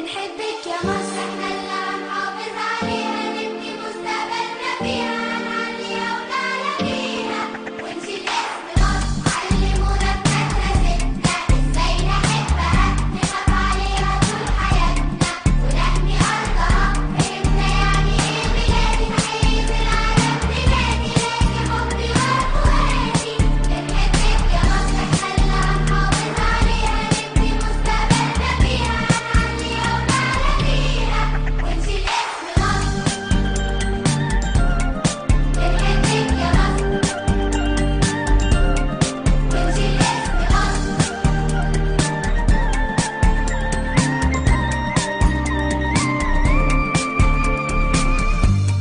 بنحبك يا مصر، احنا اللي هنحافظ عليها، نبني مستقبلنا فيها، هنعليها ونعلى بيها ونشيل اسم مصر. علمونا بمدرستنا ازاي نحبها، نخاف عليها طول حياتنا ونحمي ارضها. فهمنا يعني ايه بلادي، تحية العالم بلادي، لاقي حبي واخواتي. بنحبك يا مصر، احنا اللي هنحافظ عليها، نبني مستقبلنا فيها، هنعليها ونعلى بيها ونشيل اسم مصر. بنحبك يا مصر ونشيل اسم مصر.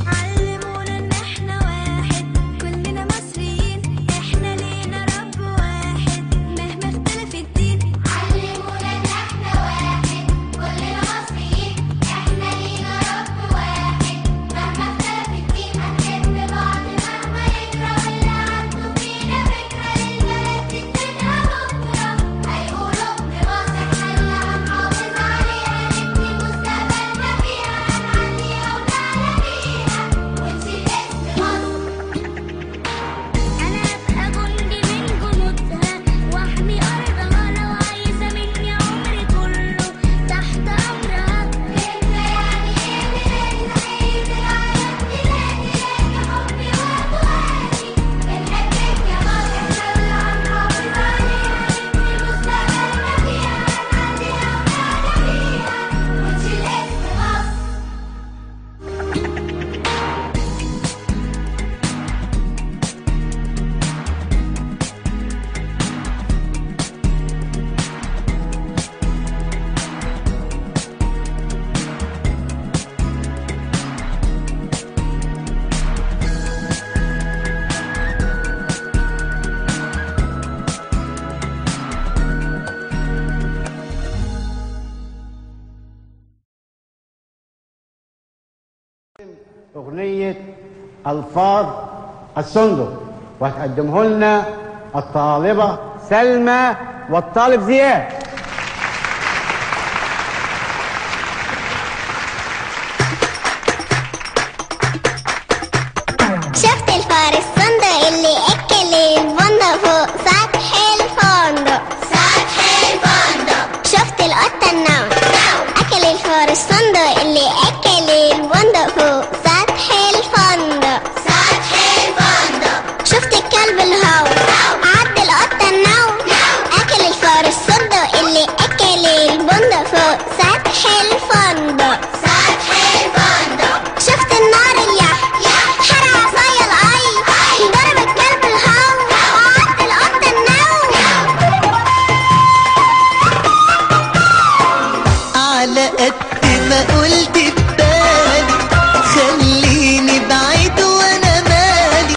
علمونا ان احنا واحد، كلنا مصريين، احنا لينا رب واحد مهما اختلف الدين. علمونا ان احنا واحد، كلنا مصريين، احنا لينا رب واحد مهما اختلف الدين. هنحب بعض مهما يجرى، واللي عنده فينا فكرة للبلد تتبنى بكرة هيقولوا ابن مصر، احنا اللي هنحافظ عليها، نبني مستقبلنا فيها، هنعليها ونعلى بيها ونشيل اسم مصر. أنا أبقى جندي من جنودها وأحمي أرضها، لو عايزة مني عمري كله تحت أمرها. فهمنا يعني إيه بلادي، تحية العالم بلادي، لاقي حبي وأخواتي. بنحبك يا مصر، إحنا اللي هنحافظ عليها، نبني مستقبلنا فيها، هنعليها ونعلى بيها ونشيل اسم مصر. أغنية ألفاظ الصندوق، وهتقدمه لنا الطالبة سلمى والطالب زياد. شفت الفار الصندوق اللي أكل البندق فوق سطح الفندق. شفت القطة النوم أكل الفار الصندوق اللي أكل البندق فوق سطح الفندق. شفت الكلب الهو عض القطة النوم أكل الفار الصندوق اللي أكل البندق فوق سطح الفندق. شفت النار اليح حرق عصايا القي، ضرب الكلب الهو وعض القطة النوم. على قد ما قلت ببالي خليني بعيد وانا مالي،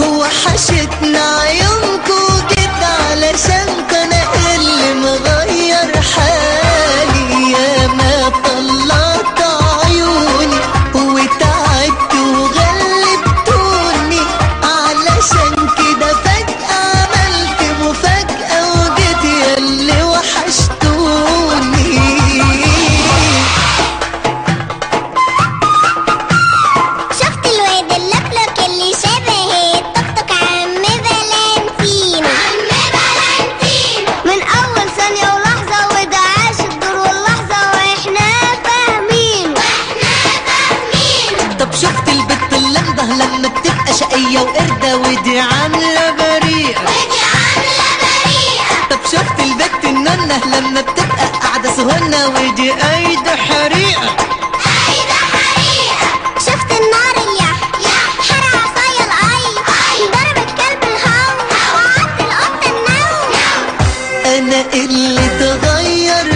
وحشتنا عيونكو جيت علشانكو انا اللي مغير حالي. يا ما طلعت عيوني وتعبت وغلبتوني، علشان كده فجأة عملت مفاجأة وجيت ياللي وحشتوني. شفت الواد اللفلف اللي شبه الطقطق عم فالنتينو. من أول ثانية ولحظة وده عاش الدور واللحظة وإحنا فاهمين. طب شفت البت اللمضة لما بتبقى شقية وقردة ودي عاملة بريئة. طب شفت البت النونة لما بتبقى قاعدة سهنة ودي قايدة حريقة. شفت النار اليح حرق عصايا القي، ضرب الكلب الهو وعض القطة النوم. أنا اللي تغير